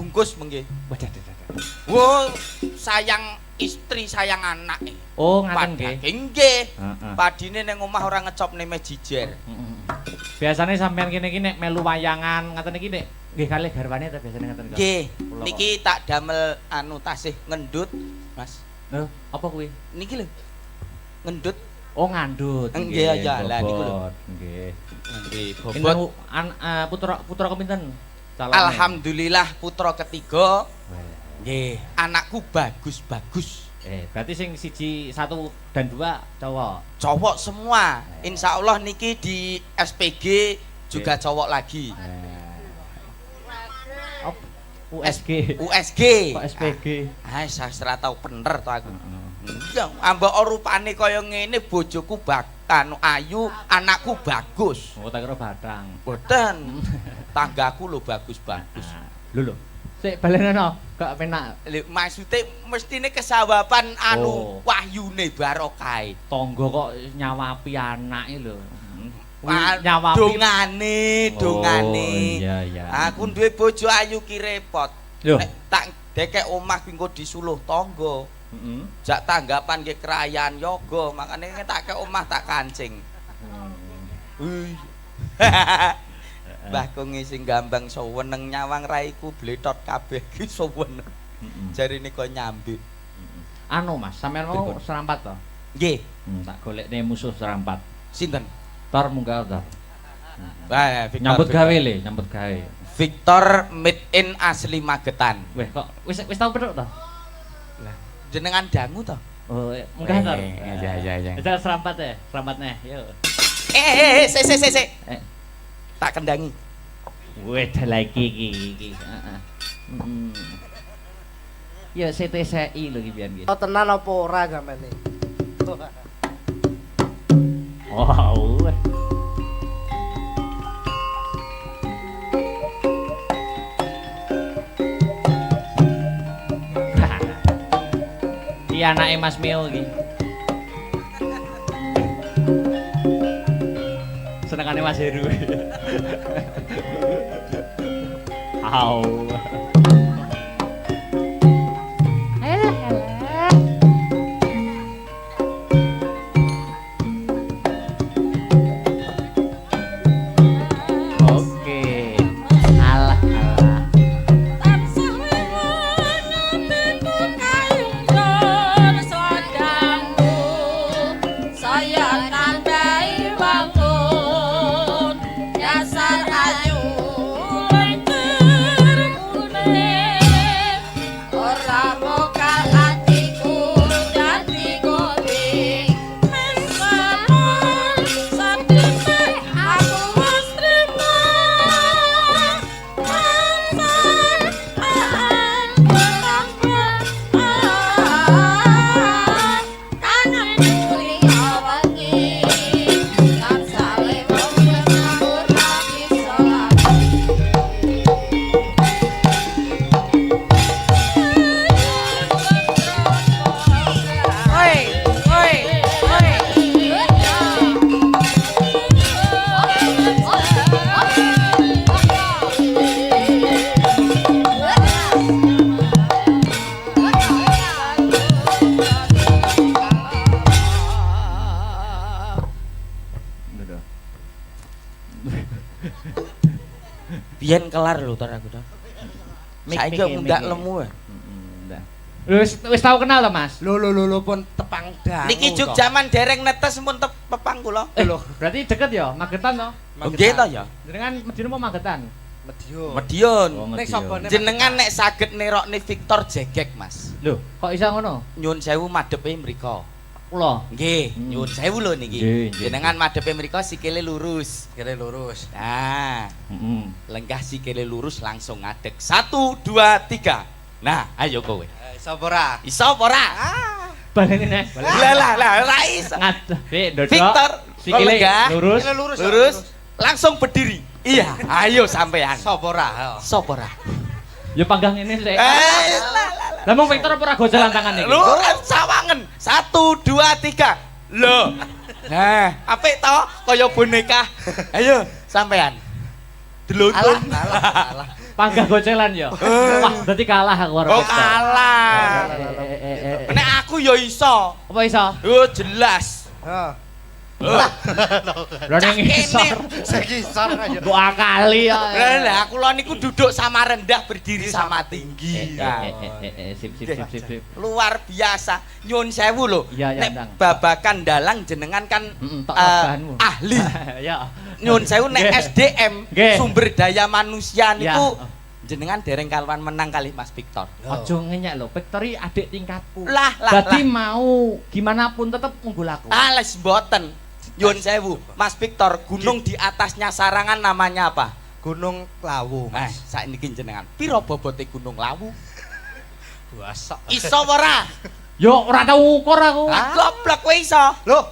bungkus mengke. Waduh. Wo sayang istri sayang anak. Oh, ngaten nggih. Nggih. Heeh. Padine ning omah ora ngecopne mejijer. Biasane sampean kene iki nek melu wayangan ngaten iki nek nggih kalih garwane ta biasane ngaten kok. Nggih. Niki tak damel anu tasih ngendut, Mas. Lho, apa kuwi? Niki lho. Ngendut. Oh, ngandut. Nggih ya lah niku lho. Nggih. Nggih, Bobot bobot. putra kepinten? Calone. Alhamdulillah putra ketiga. Nggih, anakku bagus-bagus. Berarti sing siji, 1 dan 2 cowok. Cowok semua. Insya Allah niki di SPG juga cowok lagi. USG. USG. Kok SPG? Ah, sastra tau bener to aku. Iya, ambek rupane kaya ngene bojoku anu ayu, anakku bagus. Oh, tak kira batang. Boten. Tanggaku lho bagus-bagus. Lho. Sik balenono, gak penak. Maksude mestine kesawaban anu Oh. wahyune barokah. Tangga kok nyawapi anake lho. Nyawapi dongane. Iya. Aku duwe bojo ayu ki repot. Lho. Nek tak dekek omah ki engko disuluh tangga. Heeh. Jak tanggapan nggih kerayaan yoga, makane tak kek omah tak kancing. Mbah Kongi sing gambang seweneng nyawang raiku bletot kabeh ki seweneng. Jarine kok nyambik. Anu Mas, sampean mau serampat to? Nggih. Tak golekne musuh serampat. Sinten? Tor munggah Tor. Victor, Nyambut gawe le, nyambut gawe. Victor made in asli Magetan. Weh kok wis tau petuk to? Lah, jenengan dangu to? Oh, munggah Tor. Iya. Bisa serampat ya, serampatnya. Yo. Sik. Tak kendangi. Weh, lagi iki. Heeh. Ya CTCI lho iki pian iki. Oh tenan apa ora gamene? Wow. Iya anake Mas Mio iki. Senengane Mas Heru. Au. Oke. Alah. Saya tandai bangun dasar ayu Biyen kelar lho tar aku tar. Saiki kok ndak lemu. Wis tau kenal to, Mas? Lho pun tepang dangu. Niki juk jaman dereng netes pun pepang kula. Lho, berarti deket ya, Magetan to? Nggih to ya. Jenengan medine apa Magetan? Medion. Medion. Nek sabane Jenengan nek saged nerokne Victor Jegek, Mas. Lho, kok iso ngono? Nyun sewu madhepe mriko. Kula. Nggih, nyun sewu lho niki. Nggih. Jenengan madhepe mriko sikile lurus. kira lurus. Nah, Heeh. lenggah sikile lurus langsung ngadeg. 1 2 3. Nah, ayo kowe. Sapa ora? Iso apa ora? Baleni nek. Lah ora iso. Ngadeg, ndodok. Victor, Sikile lenggah. lurus. Lurus, langsung berdiri. Iya, ayo sampean. Sapa ora? Sapa ora? Ya panggang ini sik. Lah. Lah mong Victor apa ora gojalan tangan iki? Lho, sawangen. 1 2 3. Lho. Nah, apik to kaya boneka. Ayo, sampean. Delontun. Alah. Panggah gocelan ya. Wah, berarti kalah aku karo Oh Victor. kalah. Nek aku ya iso. Apa iso? Oh jelas. Heeh. Lha ning isor. Sekisar aja. Mbok akali ya. Lah kula niku duduk sama rendah berdiri sama tinggi. Nah, Sip. luar biasa. Nyun sewu lho. Iya, Nek Ndang. babakan dalang jenengan kan Tok bahanmu. ahli. Ya. Nyun sewu nek Nggih. SDM Nggih. sumber daya manusia Ya. niku jenengan dereng kaluan menang kali Mas Victor. Ojo ngenyek lho, Victory adik tingkatku. Lah. Berarti mau gimana pun tetep unggul aku. Les mboten. Nyun sewu, Mas Victor, gunung di atasnya Sarangan namanya apa? Gunung Lawu, Mas. Saiki jenengan. Piro bobote Gunung Lawu? Buasa. Iso ora? Yo ora tau ngukur aku. Goblok kowe iso. Loh,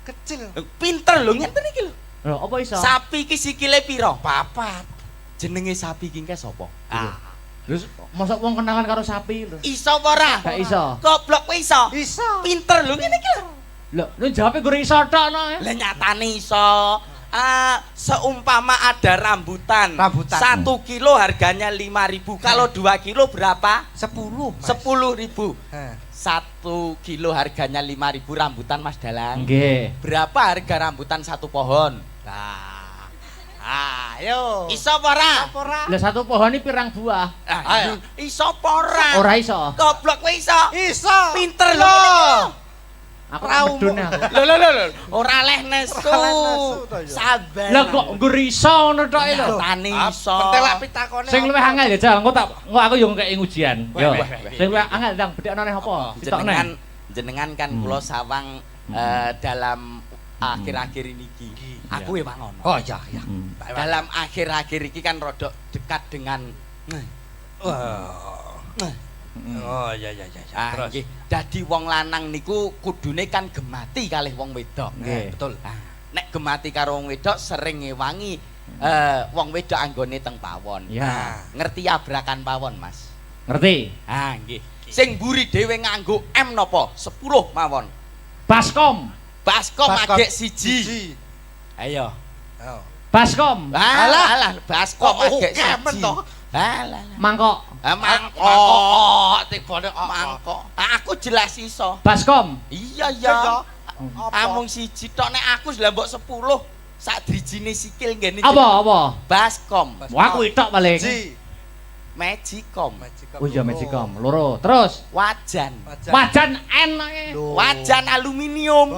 kecil. Pinter lho ngenten iki lho. Lho, apa iso? Sapi iki sikile piro? Papat. Jenenge sapi iki engke sapa? Lho, mosok wong kenalan karo sapi lho. Iso apa ora? Gak iso. Goblok kowe iso. Iso. Pinter lho ngene iki lho. Lho, lu jawabe gur iso tok no. Lah nyatane iso. Seumpama ada rambutan. 1 kilo harganya 5.000. Kalau 2 kilo berapa? 10, Mas. 10.000. Heh. 1 kilo harganya 5.000 rambutan Mas Dalang. Nggih. Berapa harga rambutan 1 pohon? Nah. Ayo. Iso apa ora? Ora. Lah satu pohon iki pirang buah? Ayo. Iso apa ora? Ora iso. Goblok kowe iso. Iso. Pinter lho. Aku medun aku. Lho. Ora leh nesu. Ora leh nesu to ya. Sabar. Lah kok nggur iso ngono tok e lho. Tani iso. Pentelak pitakone. Sing luwih angel ya, Jal. Engko aku yo ngekeki ujian. Yo. Weh. Sing luwih angel ndang bedhekno neh apa? Ditokne. Jenengan kan kula sawang dalam akhir-akhir ini iki. Aku ya mangono. Oh iya. Dalam akhir-akhir iki kan rodok dekat dengan Oh iya. Terus. nggih. Dadi wong lanang niku kudune kan gemati kalih wong wedok. Nggih. Betul. Nek gemati karo wong wedok sering ngewangi wong wedok anggone teng pawon. Ya. Ngerti abrakan pawon, Mas? Ngerti? Nggih. Sing mburi dhewe nganggo M napa? 10 mawon. Baskom. Baskom agek siji. Ayo. Oh. Baskom. Alah, baskom Kok agek oke men siji. to? Mangkok. Mangkok. Mangkok, tibane mangkok. Aku jelas iso. Baskom. Iya Iya. ya. Amung siji tok nek aku lah mbok 10 sak drijine sikil ngene. Apa? Baskom. Wah, aku itok paling. Magicom. Oh iya Magicom. Loro. Terus Wajan. wajan N e. Wajan aluminium.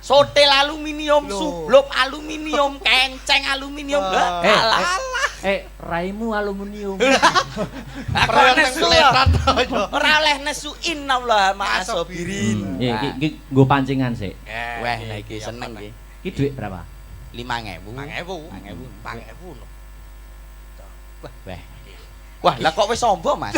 Sotel aluminium, sublop aluminium, kenceng aluminium. Alah. Raimu aluminium. Ora nesu. Ora oleh nesuin Allah ma'asobirin. Iki nggo pancingan sik. Wah, lah iki seneng iki. Iki dhuwit berapa? 5.000. 5.000. Wah. Wah, lah kok wis ombo, Mas?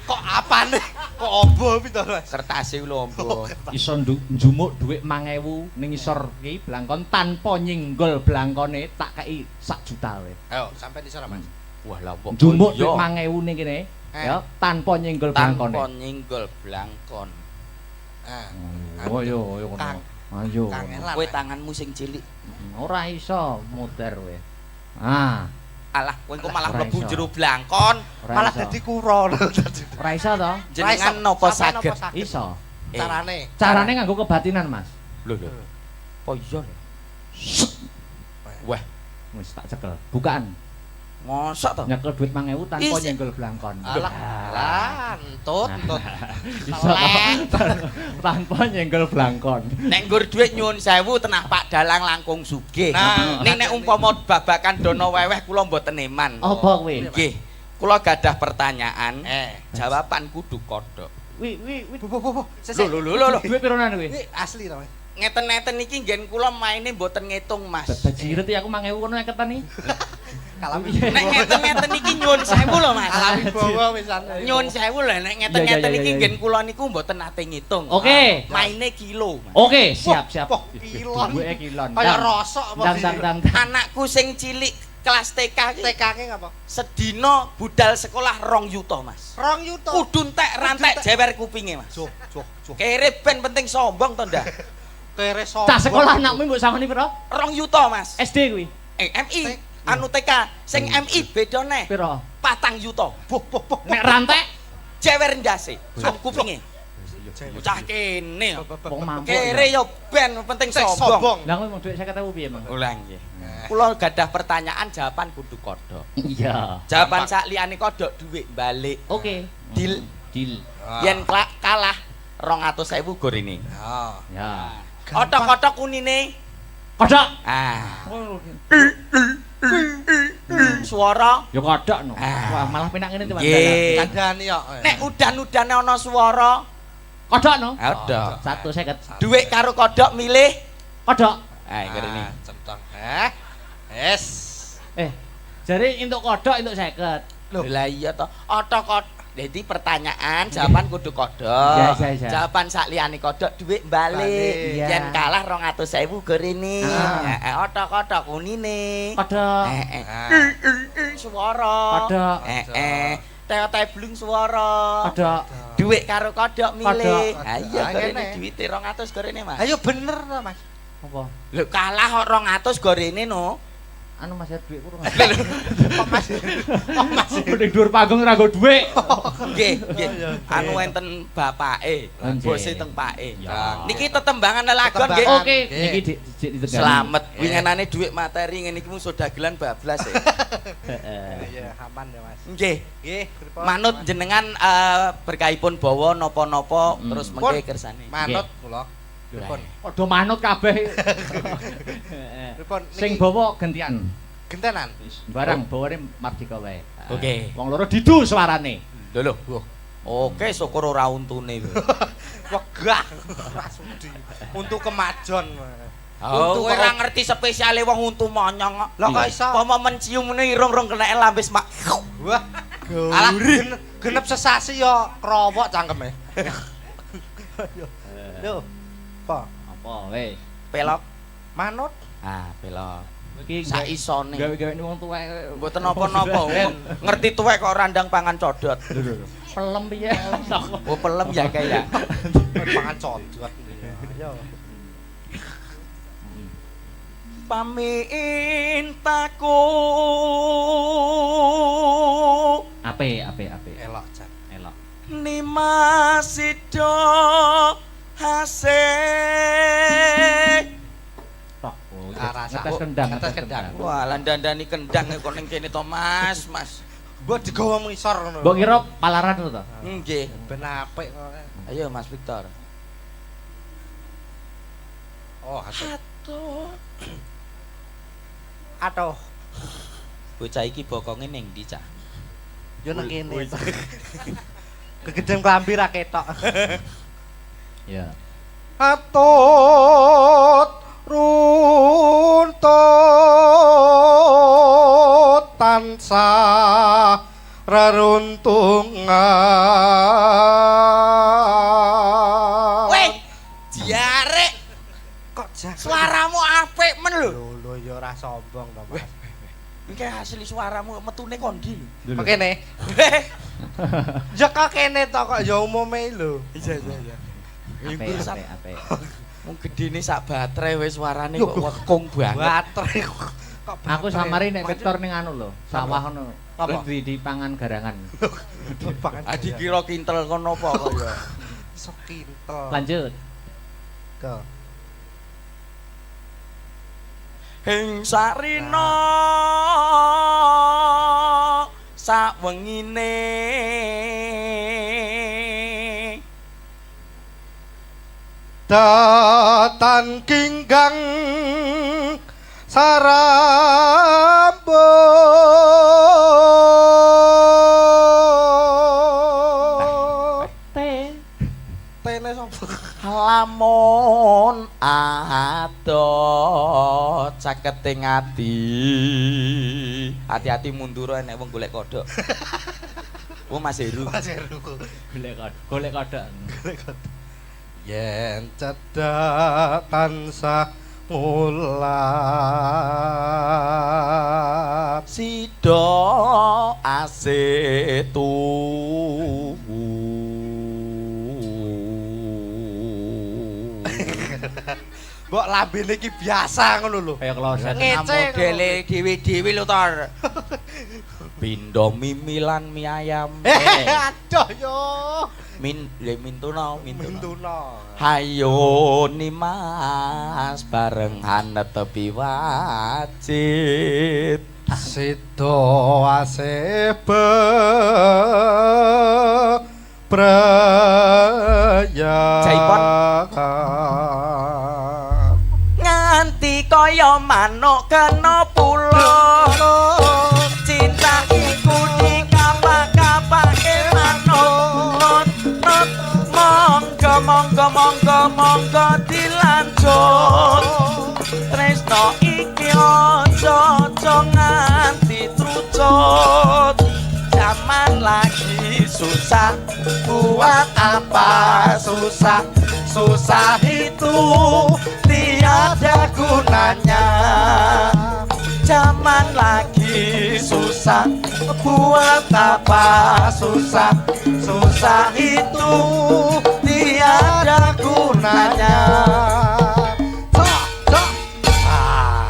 Kok apane? Kok ombo pinto, Mas? Kertase lho ombo. Iso njumuk dhuwit 5.000 ning isor iki blangkon tanpa nyinggol blangkone tak kei 1 juta wae. Ayo, sampai di sana, Mas. Wah, lah kok Njumuk dhuwit 5.000 ning kene ya tanpa nyinggol blangkone. tanpa nyenggol blangkon. Oh yo ngono. Ayo. Kangelan. Kowe tanganmu sing cilik. Ora iso muter wae. Alah, kowe kok malah Ora mlebu iso. jero blangkon. Malah dadi kuro. Ora iso to? Jenengan napa saged? Iso. Carane. Carane nganggo kebatinan, Mas. Lho. Oh iya lho. Wah, Wis tak cekel. Bukaan. mosok to? Nyekel duit 5.000 tanpa Isi. nyenggol blangkon. Alah, entut. Iso tanpa nyenggol blangkon. Nek nggur dhuwit nyuwun sewu tenah Pak Dalang langkung sugih. Nah. Ning nek umpama babakan dono weweh kula mboten eman. Apa kowe? Nggih. Kula gadah pertanyaan. Jawaban kudu kodhok. Wi. Bu. Lho. Duit pironan kowe? Ini asli to, Mas. Ngeten-ngeten iki nggen kula maine mboten ngitung, Mas. Bajiret ya aku 5.000 kono ngeketan iki. Kalami. Nek ngeten-ngeten iki nyuwun sewu lho, Mas. Kalami bawa wisane. Nyuwun sewu lho nek ngeten-ngeten Iya, iki iya. nggen kula niku mboten nate ngitung. Oke. Maine kilo, Mas. Oke, siap. Wah, kilon. Duweke kilon. Kaya rosok apa Dang. Anakku sing cilik kelas TK iki TK-ke ngapa? sedina budal sekolah 2 yuta, Mas. 2 yuta. Kudu entek rantek jewer kupinge, Mas. Cuh. Kere ben penting sombong to ndak? Kere sombong. Cah sekolah anakmu mbok sangoni piro? 2 yuta, Mas. SD kuwi. MI. anu TK sing MI beda neh. Piro? 4 juta. Nek rantek Jewer ndase. Sok kupinge. Bocah kene. wong mampu. Kere yo ben penting sombong. Lah kowe mau dhuwit 50.000 piye, Mang? Ulang nggih. Kula gadah pertanyaan jawaban kudu kodhok. Iya. Jawaban sak liyane kodhok dhuwit balik. Oke. Deal. Deal. Yen kalah 200.000 gorene. Ya. Otok-otok kunine. Kodok. Ah. Suara. Ya kodok no. Ah. Wah, malah penak ngene Mas. Nggih. Kandhani kok. Nek udan-udane ana swara, Kodok no. ada. 150. Dhuwit karo kodhok milih. Kodok. Ah, ngene. Centong. Es. Jare entuk kodok entuk 50. Loh, lah iya to. Otok-otok. Jadi pertanyaan, jawaban kudu kodhok. Iya. Jawaban sak liyane kodhok dhuwit balik. Iya. Yen kalah 200.000 gorene. Ah. Heeh, otok-otok kunine. Kodok. Suara. Kodok. Teo-teo blung suara. Kodok. Dhuwit karo kodhok milih. Kodhok. Ha iya Ah, gorene ngene. dhuwite 200 gorene, Mas. Ayo bener to, Mas. Apa? Lho kalah kok 200 gorene no. Anu Mas ya dhuwit kurang. Mas. Ning dhuwur panggung ora nggo dhuwit. Nggih, nggih. Anu enten bapake, Nggih. bose teng pake. Ya. Niki tetembangan lelagon nggih. Tetembangan. Oke, Nggih. niki dik ditekan. Selamat. Winginane dhuwit materi ngene iki mung dagelan bablas ya. Heeh. Iya, aman ya, Mas. Nggih. Nggih, pripun? Manut jenengan berkahipun bawa napa-napa terus mengke kersane. Manut kula. Pripun? Padha manut kabeh. Heeh. Pripun? Sing Niki bawa gantian. gentenan. Barang bawane Mardika wae. Oke. Wong loro didu suarane. Lho lho. Oke, syukur ora untune. Wegah. Ora sudi. Untuk kemajon. Oh, kowe ora ngerti spesiale wong untu monyong kok. Lah kok iso? Apa men ciumne irung-irung kena lambis mak. Wah. Alah genep sesasi yo krowok cangkeme. Lho. Apa? Apa wis. Pelok. Manut. Ah, pelok. Iki Sak isone. gawe-gawe wong tuwek. Mboten napa-napa. Ngerti tuwek kok randang pangan codot. Pelem piye? Oh, pelem ya kayak. Pangan codot. Ayo. Pamintaku. Ape. Elok jan. Elok. Nimasido hasik. Tok. Oh, Arasa. ngetes kendang, Ngetes kendang. Wah, landandani kendang kok ning kene to, Mas. Mbok digawa ngisor ngono. Mbok kira palaran to? Nggih. Ben apik kok. Ayo Mas Victor. Oh, Atuh. Atuh. Bocah iki bokonge ning ndi, Cak? Yo nang kene. Kegeden klambi ra ketok. Ya. Atut runtut tansah reruntungan. Weh, diarek. Kok jak Suaramu apik men lho. lho ya ora sombong to, Mas. Iki asli suaramu metune kondi lho. Kok kene? Ya kok kene to kok ya umume lho. Iya. Ape. Wong gedene sak baterai wis suarane kok wekung banget. Baterai kok. Aku samari nek Victor ning anu lho, sawah ngono. Apa? Di pangan garangan. Dipangan. Adi kira kintel kono apa kok ya. Sok kintel. Lanjut. Go. Hing sarina sawengine Datan kinggang sarambut. Tene sapa? lamun adot caketing ati. Hati-hati mundur nek wong golek kodhok. Oh Mas Heru. Mas Heru. Golek kodhok. Yen cedhak tansah mulat Sida asetu. Mbok lambene iki biasa ngono lho. Kayak kloset. Ngece Modele dhewe-dhewe lho Tor. Pindo mimilan mie ayam. Aduh yo. Mintuna. Mintuna. Hayo Nimas barengan tepi wajib. Sido asebe praya. Jaipon. Nganti kaya manuk kena pulo. Cinta iku dikapak-kapake manuk. Monggo dilanjut. Tresno iki aja nganti trucut. Zaman lagi susah, buat apa susah? Susah itu tiada gunanya. Zaman lagi susah, buat apa susah? Susah itu tiada gunanya.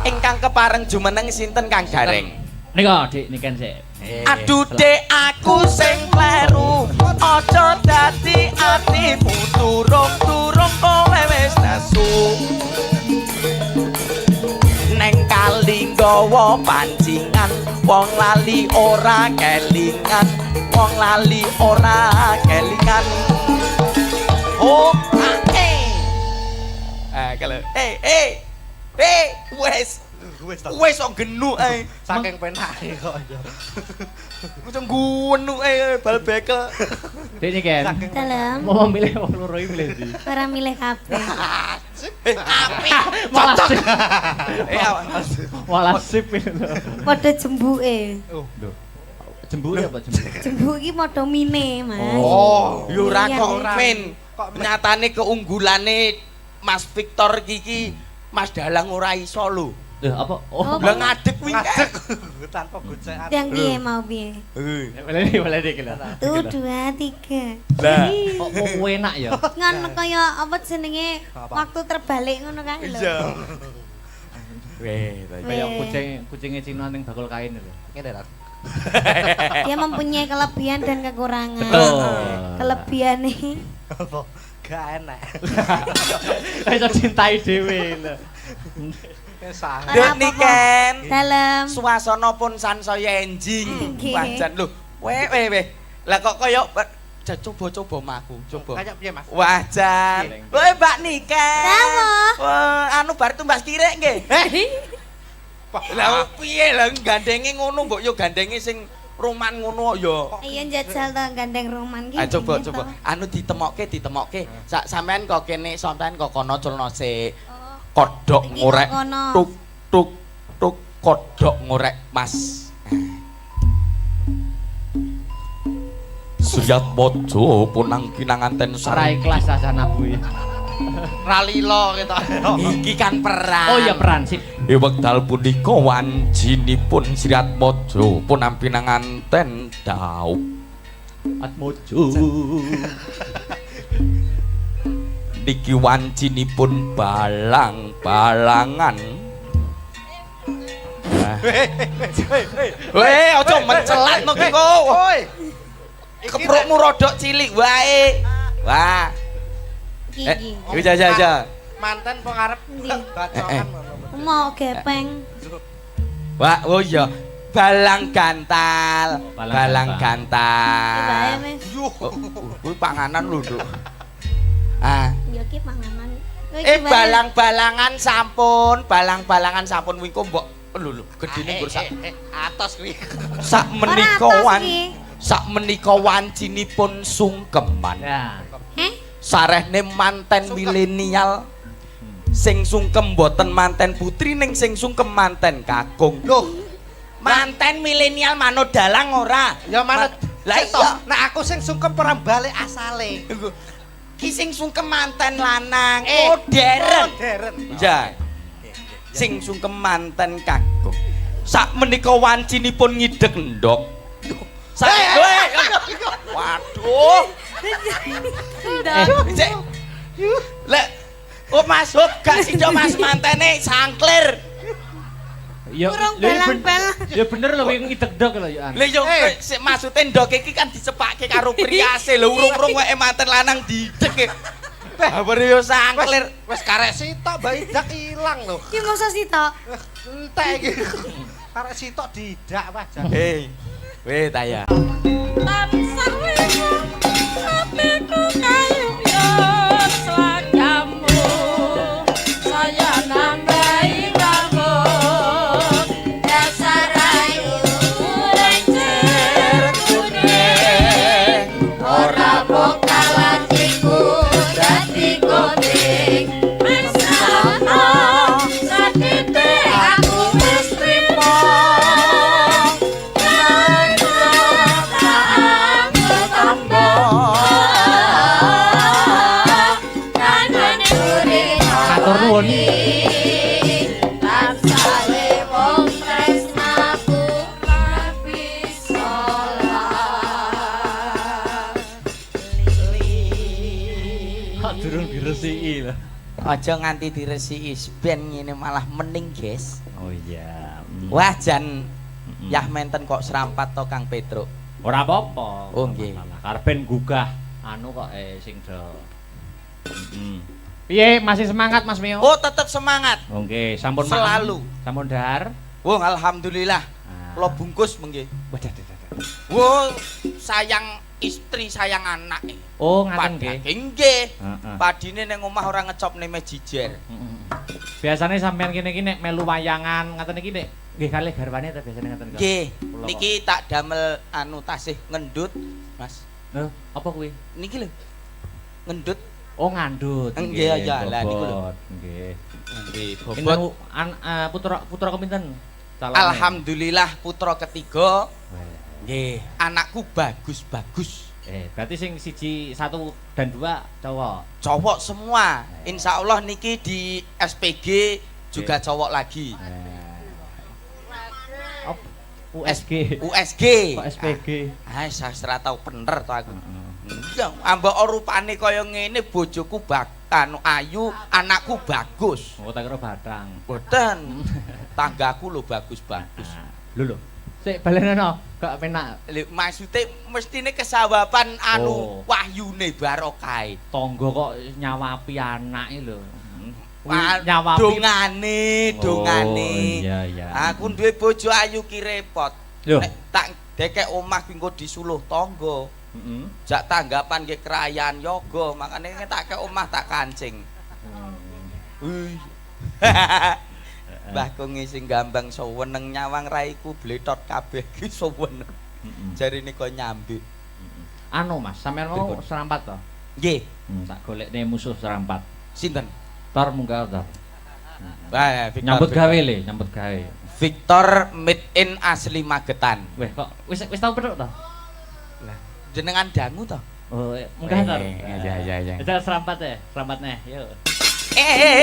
Ingkang kepareng jumeneng sinten Kang Gareng? Nika Dik niken sik. Aduh dek aku sing kleru, aja dadi atimu turung-turung kowe wis nesu. Neng kali nggawa pancingan, wong lali ora kelingan, wong lali ora kelingan. Oh, kalau wes kok genuk ae. Saking penake kok yo. Macam genuk ae bal bekel. Dik niken. Dalam Mau milih wong loro iki milih ndi? ora milih kabeh. Api. Malah sip. Awas. Malah sip itu. Padha jembuke. Lho. Jembuk ya apa jembuk? Jembuk iki padha mine, Mas. Oh, yo ora Iya, kok iya. men. Nyatane keunggulane Mas Victor iki Mas Dalang ora iso lho. Lho apa? Oh, Lah ngadeg kuwi Ngadeg tanpa gocekan. Yang piye mau piye? Boleh dik lho. 1 2 3. Lah. Kok mau enak ya? Ngono kaya apa jenenge Apa? waktu terbalik ngono kae lho. Iya. Weh, Kayak Weh. kucingnya Cina ning bakul kain lho. Ngene ra. Dia mempunyai kelebihan dan kekurangan. Betul. Kelebihane Apa? Gak enak. Iso cintai dhewe lho. Kesah. Ora Dek apa-apa. niken. dalam Suasana pun sansaya enjing. Nggih. Wajan lho. Weh. Lah kok kaya coba-coba maku, coba. Kayak piye, Mas? Wajan. Woi Mbak Niken. Dawa. Wah, anu bar tumbas kirek nggih. Lah piye lah gandenge ngono mbok yo gandenge sing roman ngono ya. Iya njajal to gandeng roman ki. Ah coba. gini to. Anu ditemokke. Sampean kok kene sampean kok kono culno sik. Oh, Kodhok iki ngorek. kok kono. Tuk kodhok ngorek Mas. Suyat Mojo punang kinanganten Ora sareng. ikhlas asana kuwi. Ralilo kita. Iki kan perang. Oh iya peran sip. Wekdal punika wanjinipun Suyat Mojo punang pinanganten daup. Atmojo. Niki wanjinipun balang-balangan. Weh, aja mencelat no ki kok. Woi. Keprukmu rodok cilik wae. Wah. Iki. Aja. Manten pengarep Ndi? bacokan. Mau gepeng. Wah, oh iya. Balang gantal. Balang Iki bae gantal. Mas. Kuwi panganan lho, Nduk. Ah, Yo ki panganan. Kowe iki bae. balang-balangan sampun wingko mbok lho gedene mbok Atos kuwi. sak Ora menika atos iki. sak menika wancinipun sungkeman. Ya. Heh? Sarehne manten milenial sing sungkem mboten manten putri ning sing sungkem manten kakung. Loh, Manten milenial manut dalang ora? ya manut. Lah Sik to, iya. nek aku sing sungkem perang balik asale. Ki sing sungkem manten lanang modern. Modern. Ya. Sing sungkem manten kakung. Sak menika wancinipun ngideg ndok. Waduh. Ndok. Cek. Lek Oh Mas Hub gak sida Mas mantene sangklir. Ya Kurang ya belang-belang. ya bener lho kowe ngideg-deg lho ya. Lha yo sik maksude ndok iki kan dicepake karo priase lho urung-urung wae manten lanang didek. Babar yo sangklir. Wis karek sitok Mbak Idak ilang lho. Ki masa sitok. Entek iki. Karek sitok didak wajan. Weh taya. tansah wingung atiku kayuyan slagamu saya nambahi bangun dasar ayu lencer kuning ora bokal atiku dadi goding wis ana sakite aku wis trimo Matur nuwun. Kok durung diresiki lho. Aja nganti diresiki ben ngene malah mening, Guys. Oh iya. Wah jan yah menten kok serampat to Kang Petruk. Ora apa-apa. Oh, nggih. Karepen gugah anu kok sing do. Piye masih semangat Mas Mio? Oh tetep semangat. Oh, nggih, sampun Selalu. Sampun dahar. Wong alhamdulillah. Kula bungkus mengke. Waduh. Wo sayang istri sayang anak. Oh, ngaten nggih. Nggih. Heeh. Padine ning omah ora ngecopne mejijer. Biasane sampean kene iki nek melu wayangan ngaten iki nek nggih kalih garwane ta biasane ngaten kok. Nggih. Niki tak damel anu tasih ngendut, Mas. Lho, apa kuwi? Niki lho. Ngendut. Oh, ngandut. Nggih ya lah niku lho. Nggih. Nggih, Bobot putra kepinten? Calone? Alhamdulillah putra ketiga. Nggih, anakku bagus-bagus. Berarti sing siji, 1 dan 2 cowok. Cowok semua. Insya Allah niki di SPG juga cowok lagi. USG. USG. Kok SPG? Ah, sastra tau bener to aku. Ya, ambek rupane kaya ngene bojoku anu ayu, anakku bagus. Oh, tak kira batang. Boten. Tanggaku lho bagus-bagus. Lho. Sik balenono, gak penak. Lho maksude mestine kesawaban anu Oh. wahyune barokahe. Tangga kok nyawapi anake lho. Nyawapi dongane. Iya. Aku duwe bojo ayu ki repot. Lho. Nek tak dekek omah ki engko disuluh tangga. Heeh. Jak tanggapan nggih kerayaan yoga, makane tak kek omah tak kancing. Hui. Mbah Kungi sing gambang seweneng nyawang raiku bletot kabeh ki seweneng. Jarine kok nyambik. Anu Mas, sampean mau serampat to? Nggih. Tak golekne musuh serampat. Sinten? Tor munggah Tor. Wah, Nyambut gawe le, nyambut gawe. Victor made in asli Magetan. Weh kok wis tau petuk to? Lah, jenengan dangu to? Oh, munggah Tor. Iya. Itu serampat ya, serampat neh, yuk.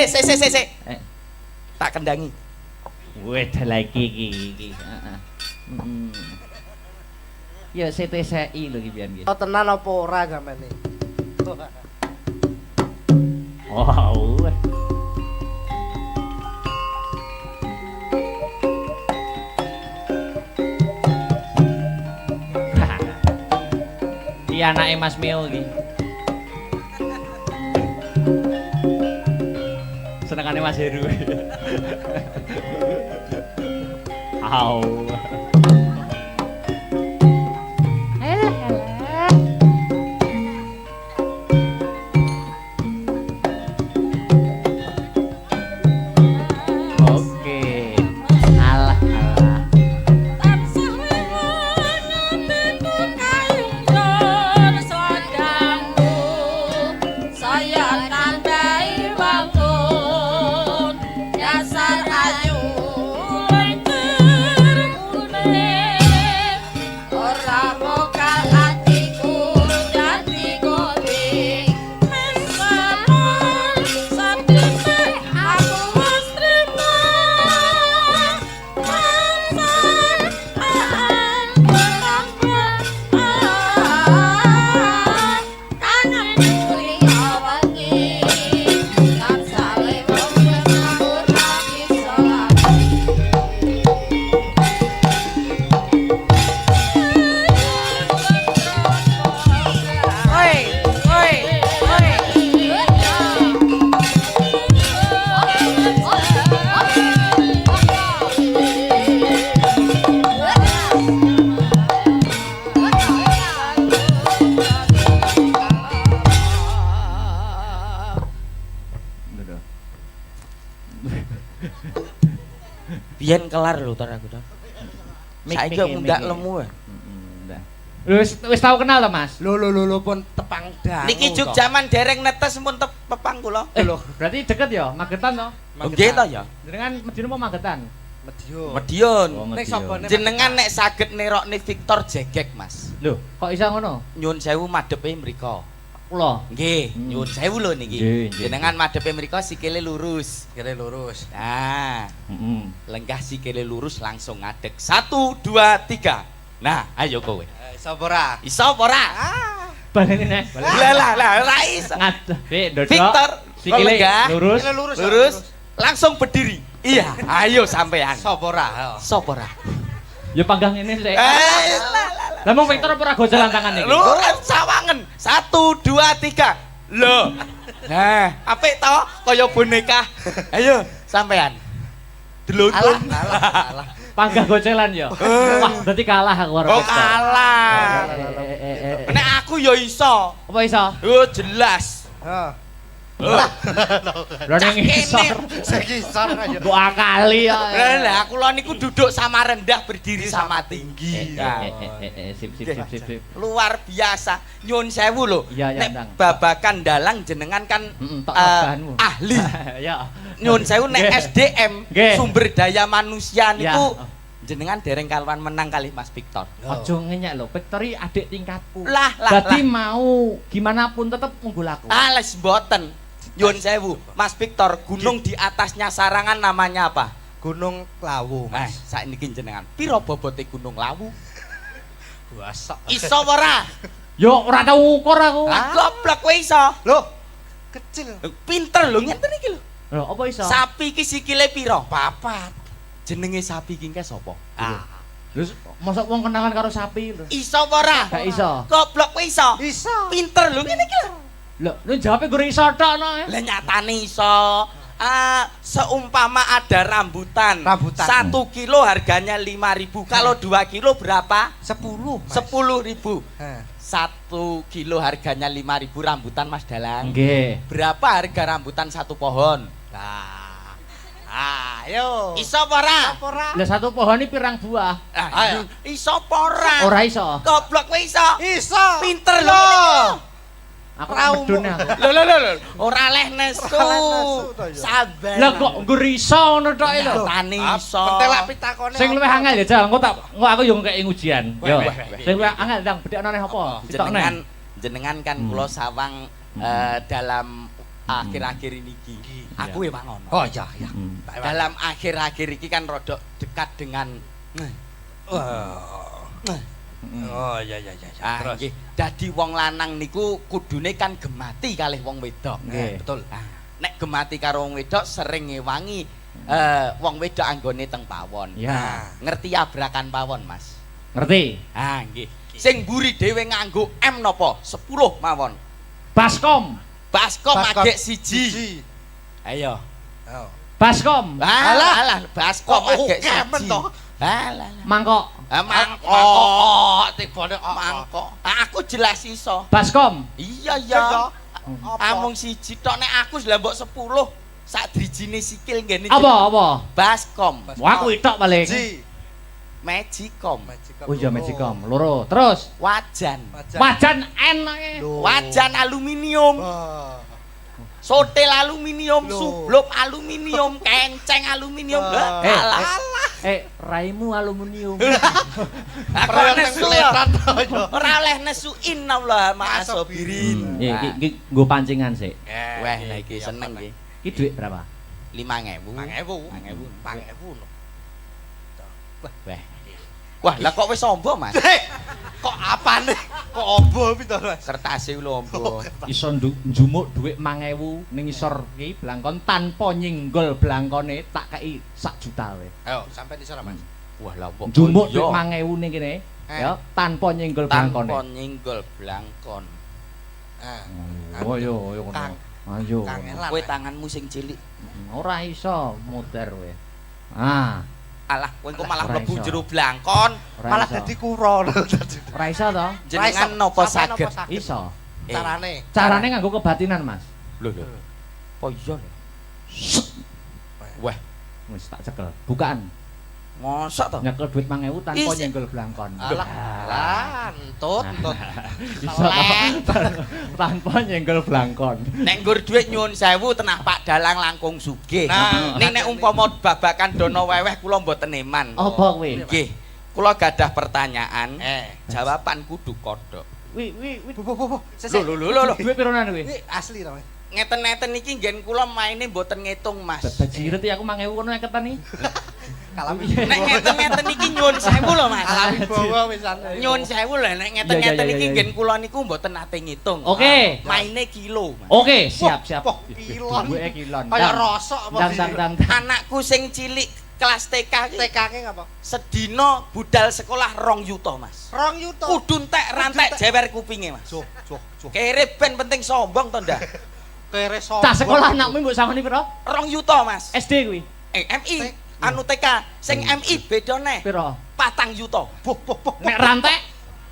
Sik. Tak kendangi. Weh, dah lagi iki. Heeh. Ya CTCI lho iki pian iki. Oh tenan apa ora sampeyan iki? Wow. Iki anake Mas Mio iki. Senengane Mas Heru. Au. Oke. Alah. tansah wingung atiku kayuyan slagamu saya nambahi bangun dasar ayu lencer kuning Biyen kelar lho tar aku tar. Saiki kok ndak lemu. Wis tau kenal to, Mas? Lho pun tepang dangu. Niki juk jaman dereng netes mun pepang kula. Lho, berarti deket ya, Magetan to? Nggih to ya. Jenengan medine apa Magetan? Medion. Medion. Nek sapa Jenengan nek saged nerokne Victor Jegek, Mas. Lho, kok iso ngono? Nyun sewu madhepe mriko. Kula. Nggih, nyun sewu lho niki. Nggih. Jenengan madhepe mriko sikile lurus. kira lurus. Nah, Heeh. lenggah sikile lurus langsung ngadeg. 1 2 3. Nah, ayo kowe. Sapa ora? Iso apa ora? Baleni nek. Lah ora iso. Ngadeg, ndodok. Victor, Sikile lenggah. lurus. Lurus, langsung berdiri. Iya, ayo sampean. Sapa ora? Sopo ora? Ya panggang ngene sik. Eh, Lah mau Victor apa ora gojelan tangan iki? lu sawangen. 1 2 3. Lho. Nah, apik to kaya boneka. Ayo sampean. Delontun. Alah. Panggang gocelan ya. Wah, berarti kalah aku karo Oh, Victor. kalah. Nek aku ya iso. Apa iso? Oh, jelas. Heeh. Lah ning isor. Sekisor aja. Mbok akali ya. Lah kula niku duduk sama rendah berdiri sama tinggi. Nah, Sip. luar biasa. Nyun sewu lho. Iya, ya, Nek Ndang. babakan dalang jenengan kan Tok bahanmu. ahli. Ya. Nyun sewu nek Nggih. SDM Nggih. sumber daya manusia Ya. niku jenengan dereng kaluan menang kali Mas Victor. Ojo ngenyek lho, Victor iki adik tingkatku. Lah. Berarti mau gimana pun tetep unggul aku. Les mboten. Nyun sewu, Mas Victor, gunung di atasnya Sarangan namanya apa? Gunung Lawu, Mas. Saiki jenengan. Piro bobote Gunung Lawu? Buasok. Iso ora? Yo ora tau ngukur aku. Ah, goblok kowe iso. Loh, kecil. Pinter lho ngenten iki lho. Lho, apa iso? Sapi iki sikile piro? Papat. Jenenge sapi iki engke sapa? Terus mosok wong kenalan karo sapi lho. Iso apa ora? Gak iso. Goblok kowe iso. Iso. Pinter lho ngene iki lho. Lho, lu jawabe gue iso tok no. Lah nyatane iso. Seumpama ada rambutan. 1 kilo harganya 5.000. Kalau 2 kilo berapa? 10, Mas. 10.000. Heh. 1 kilo harganya 5.000 rambutan Mas Dalang. Nggih. Berapa harga rambutan 1 pohon? Nah. Ayo. Iso apa ora? ora? Lah satu pohon iki pirang buah? Ayo. Iso apa ora? Ora iso. Goblok kowe iso. Iso. Pinter lho. Aku Raumu. medun aku. Lho. Ora leh nesu. nesu to ya. Sabar. Lah kok nggo iso ngono tok lho. Tani iso. Pentelak pitakone. Sing luwih angel ya, Jal. Engko aku yo ngekeki ujian. Yo. Weh. Sing luwih angel ndang bedhekno neh apa? Ditokne. Jenengan kan kula sawang dalam akhir-akhir ini iki. Aku emang ngono. Oh iya. Dalam akhir-akhir iki kan rodok dekat dengan Oh iya. Terus. nggih. Dadi wong lanang niku kudune kan gemati kalih wong wedok. Nggih. Betul. Nek gemati karo wong wedok sering ngewangi wong wedok anggone teng pawon. Ya. Ngerti abrakan pawon, Mas? Ngerti? Nggih. Sing mburi dhewe nganggo M napa? 10 mawon. Baskom. Baskom agek siji. Ayo. Oh. Baskom. Alah, baskom Kok agek oke men siji. to? Alah. Mangkok. Mangkok tibane mangkok. Aku jelas iso. Baskom. Iya. Apa? Amung siji tok nek aku lah mbok 10 sak drijine sikil ngene. Apa? Baskom. Wah aku itok paling. Ji. Magicom. Oh iya Magicom. Loro. Terus Wajan. wajan enake. Wajan aluminium. Sotel aluminium, sublop aluminium, kenceng aluminium. Alah. Raimu aluminium. Aku nesu ora oleh nesuin Allah ma'asobirin. Iki nggo pancingan sik. Wah, nah iki seneng iki. Iki dhuwit berapa? 5.000. 5.000. Wah. Wah, lah kok wis ombo, Mas? Kok apane? Kok ombo pinto, Mas? Kertase lho ombo. Iso njumuk dhuwit 5.000 ning isor iki blangkon tanpa nyenggol blangkone tak kei 1 juta wae. Ayo, sampai di sana, Mas. Wah, lah kok Njumuk dhuwit 5.000 ning kene ya tanpa nyenggol blangkone. tanpa nyenggol blangkon. Oh yo ngono. Ayo. Kowe tanganmu sing cilik. Ora iso muter kowe. Alah, kowe kok malah Ora mlebu iso. jero blangkon. Malah dadi kura lho dadi. Ora iso to? Jenengan napa saged? Iso. Carane. Carane nganggo kebatinan, Mas. Lho. Oh iya lho. Wah, Wis tak cekel. Bukaan. mosok to? Nyekel duit 5.000 tanpa Isi. nyenggol blangkon. Alah, entut. Iso tanpa nyenggol blangkon. Nek nggur dhuwit nyuwun sewu tenah Pak Dalang langkung sugih. Nah. Ning nek umpama babakan dono weweh kula mboten eman. Apa kuwi? Nggih. Kula gadah pertanyaan. Jawaban kudu kodhok. Wi. Bu. Sesek. Lho. Duit pironan kuwi? Ini asli to. Ngeten-ngeten iki nggen kula maine mboten ngitung, Mas. Bajiret ya aku 5.000 kono ngeketan iki. Kalami. Nek ngeten-ngeten iki nyuwun sewu lho, Mas. Kalami bawa wisan. Nyuwun sewu lho nek ngeten-ngeten Iya, iki iya. nggen kula niku mboten nate ngitung. Oke. Maine kilo, Mas. Oke, siap. Wah, kilon. Duwike kilon. Kayak rosok apa Dang. Anakku sing cilik kelas TK iki TK-ke ngapa? sedina budal sekolah 2 yuta, Mas. 2 yuta. Kudu entek rantek jewer kupinge, Mas. Cuh. Kere ben penting sombong to ndak? Kere sombong. Tak sekolah anakmu mbok samani piro? 2 yuta, Mas. SD kuwi. MI anu TK sing MI beda neh. Piro? 4 yuta. Buh. Nek rantek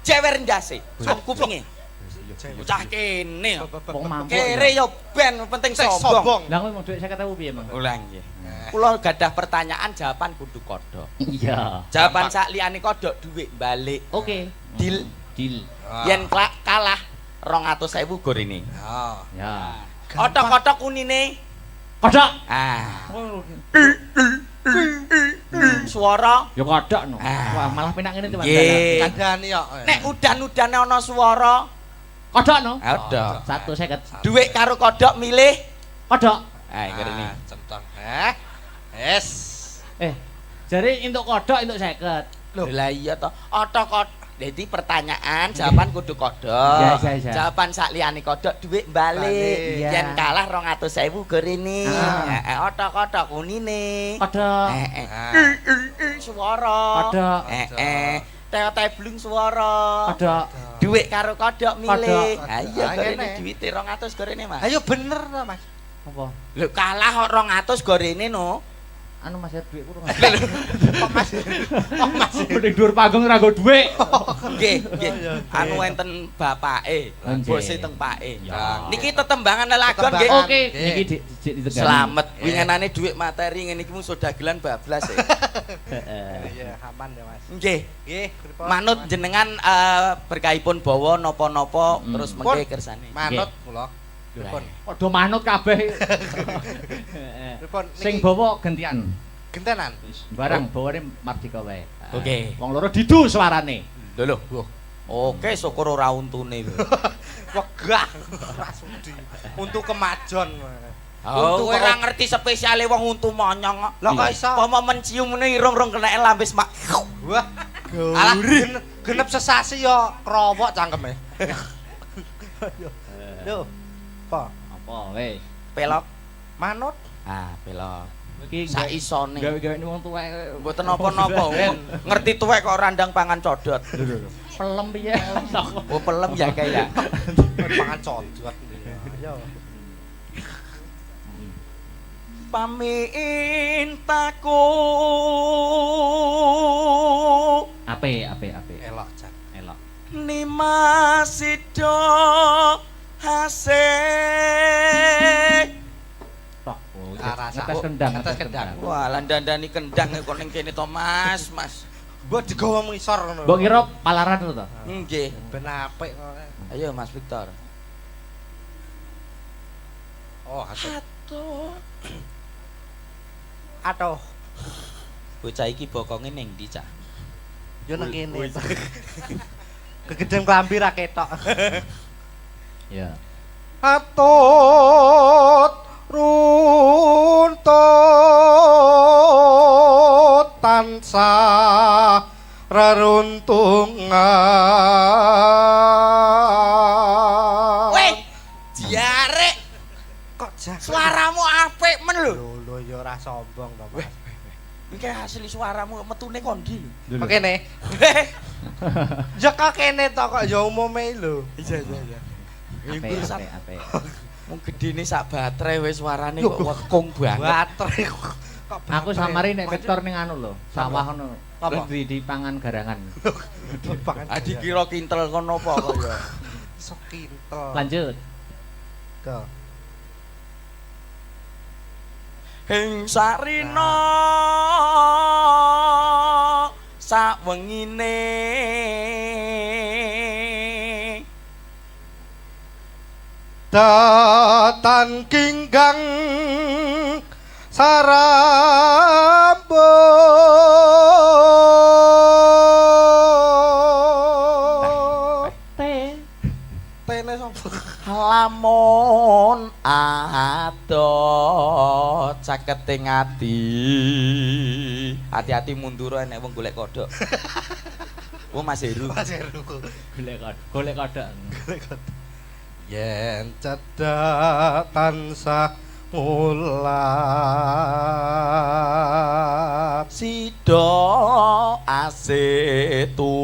Jewer ndase. Kupinge. Bocah kene. wong mampu. Kere yo ben penting sombong. Lah kowe mau duit 50.000 piye, Mang? Ulang nggih. Kula gadah pertanyaan jawaban kudu kodhok. Iya. Jawaban sak liyane kodhok dhuwit balik. Oke. Deal. Deal. Yen kalah 200.000 gorene. Ya. Otok-otok kunine. Kodok. Ah. Suara. Ya kodok no. Ah. Wah, malah penak ngene timbang Nggih. Kandhani kok. Nek udan-udane ana swara, Kodok no. kodhok. 150. Dhuwit karo kodhok milih. Kodok. Ah, ngene. Centang. Es. Jare entuk kodok entuk 50. Loh, lah iya to. Otok. Jadi pertanyaan jawaban kudu kodhok. Iya. Jawaban sak liyane kodhok dhuwit balik. Iya. Yen kalah 200.000 gorene. Ah. Heeh, otok-otok kunine. Kodok. Suara. Kodok. Teo-teo blung suara. Kodok. Dhuwit karo kodhok milih. Kodhok. Ha iya Ah, gorene ngene. dhuwite 200 gorene, Mas. Ayo bener to, Mas. Apa? Lho kalah kok 200 gorene no. Anu Mas duit kurang. Kok Mas. Mending dhuwur panggung ora nggo dhuwit. Nggih. Anu enten bapake, Nggih. bose teng pake. Ya. Niki tetembangan lelagon nggih. Tetembangan. Oke, Nggih. niki dik ditegali. Slamet. Winginane dhuwit materi ngene iki mung dagelan bablas ya. Iya, aman ya, Mas. Nggih. Nggih, pripun? Manut jenengan berkahipun bawa napa-napa terus Pun. mengke kersane. Manut kula. Pripun? Padha manut kabeh. Pripun? Sing Niki bawa gantian. gentenan. Barang bawane Mardika wae. Oke. Wong loro didu suarane. Lho. Oke, syukur ora untune. Wegah. Rasudi. Untuk kemajon. Oh, kowe ora ngerti spesiale wong untu monyong. Lah kok iso? Apa mencium ngene irung-irung keneke lambis mak. Wah. Alah genep sesasi yo krowok cangkeme. Lho. Apa? Apa weh? Pelok. Manut. Ah, pelok. Iki Sak isone. gawe-gawe wong tuwek. Mboten napa-napa. Ngerti tuwek kok randang pangan codot. Pelem piye? Oh, pelem ya kayak. Pangan codot. Ayo. Pamintaku Ape. Elok cak. Elok. Nimasido hasih. Tok. Arasa. Ngetes kendang. Ngetes kendang. Wah, landandani kendang kok ning kene to, Mas. Mbok digawa ngisor ngono. Mbok kira palaran to? Nggih. Ben apik kok. Ayo Mas Victor. Oh, hasil. Atuh. Atuh. Bocah iki bokonge ning ndi, Cak? Yo nang kene. Kegeden klambi ra ketok. Ya. Atut runtut tansah reruntungan. Weh, diare. Kok jak Suaramu apik men lho. lho ya ora sombong to, Mas. Iki asli suaramu metune kondi lho. Kok kene? Ya kok kene to kok ya umume lho. Iya. Ape. Wong gedene sak baterai wis suarane kok wekung banget. Baterai kok. Aku samari nek Victor ning anu lho, sawah ngono. Apa? Di pangan garangan. Adi kira kintel kono apa kok ya. Sok kintel. Lanjut. Go. ing sarina sawengine datan kinggang sarambo tene sapa lamun adot caketing ati hati-hati mundur nek wong golek kodhok Mas Heru Mas Heru golek kodhok yen cedhak tansah mulap sida asetu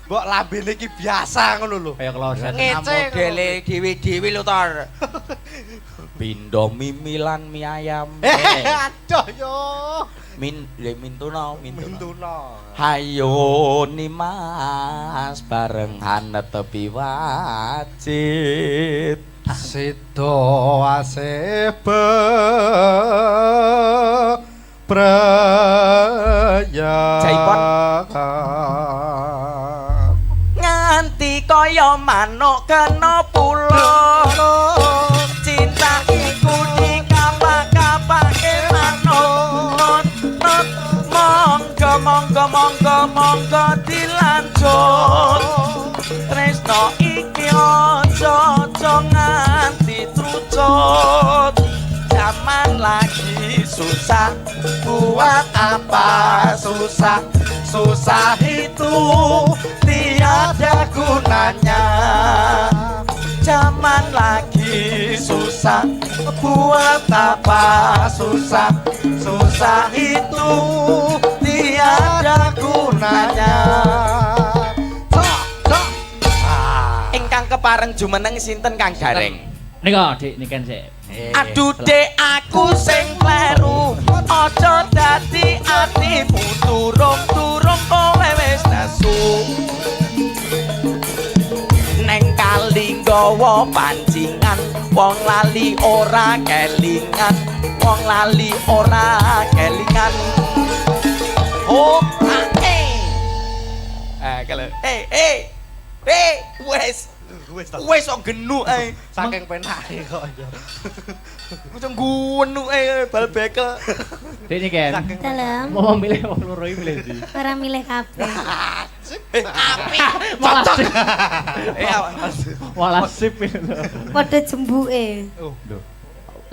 mbok lambene iki biasa ngono lho kaya kloset modele dhewe-dhewe lho tor pindha mimilan mie ayam aduh yo mintuna mintuna hayo Nimas barengan netepi wajit sida asebe praya Jaipon. nganti kaya manuk kena pulo cinta iku dikapak-kapake manuk monggo dilanjut tresno iki aja nganti trucut zaman lagi susah buat apa susah itu tiada gunanya zaman lagi susah buat apa susah itu tiada gunanya ingkang kepareng jumeneng sinten Kang Gareng nika Dik niken sik aduh dek aku sing kleru aja dadi atimu turung kowe wis nesu neng kali nggawa pancingan wong lali ora kelingan oh kalau wes kok genuk ae saking penake kok yo Macam guwenuk bal bekel. Dik niken Dalam mau milih wong loro iki milih ndi ora milih kabeh. Apik. malah sip Malah sip Padha jembuke. lho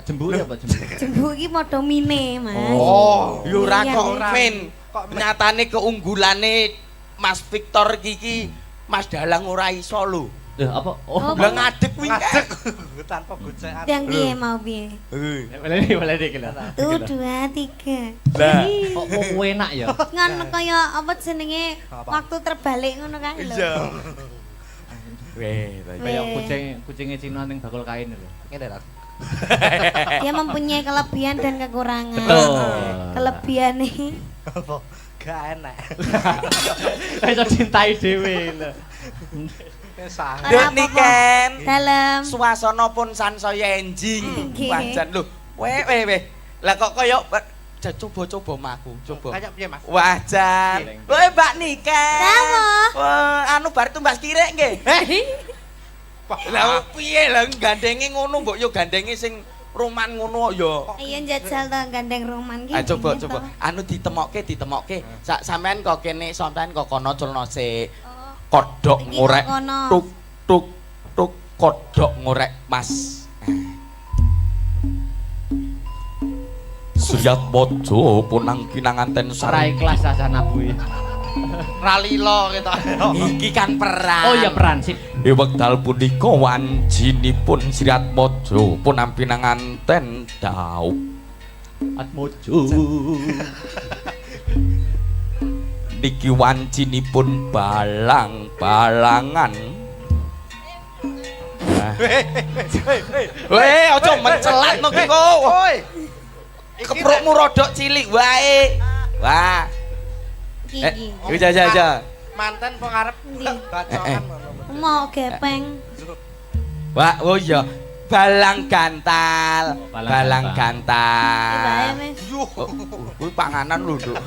jembuk apa jembuk Jembuk iki padha mine, Mas. Oh, yo ora Iya, kok iya. men. Nyatane keunggulane Mas Victor iki Mas Dalang ora iso lho. lho apa Oh, Lah ngadeg kuwi ngadeg tanpa gocekan Yang piye mau piye? boleh dik lho 1 2 3. Lah. kok kowe enak ya Ngono kaya apa jenenge Apa? waktu terbalik ngono kae lho. Iya. Weh, kaya Weh. kucinge Cina ning bakul kain lho ngene lho Dia mempunyai kelebihan dan kekurangan. betul Kelebihannya apa gak enak iso cintai dhewe lho sangat Dek niken. dalam Suasana pun sansaya enjing. Nggih. Wajan lho. Weh. Lah kok kaya coba maku, coba. kayak piye Mas Wajan. Weh Mbak Niken. Dawa. Wah, anu bar tumbas kirek nggih. Lah piye lah gandenge ngono mbok yo gandenge sing roman ngono ya. Iya njajal to gandeng roman ki. Ah coba. Anu ditemokke. Sampean kok kene sampean kok kono culno sik. Kodhok Iki ngorek. kok kono. Tuk kodhok ngorek Mas. Suyat bojo punang kinanganten ora sareng. ikhlas asana kuwi ralilo gitu Iki kan perang. oh iya peran sip Wekdal punika wanjinipun Sirat Mojo punampinanganten Dauk. Atmojo Niki wanjinipun balang-balangan. Weh, aja mencelat no ki kok. woi Keprukmu rodok cilik wae. Wah. Iki. Aja. manten pengarep Ndi? bacokan ngono Mau gepeng. Wah, oh iya. Balang gantal. Balang Iki bae, Gantal. Mas. Kuwi panganan lho, Nduk.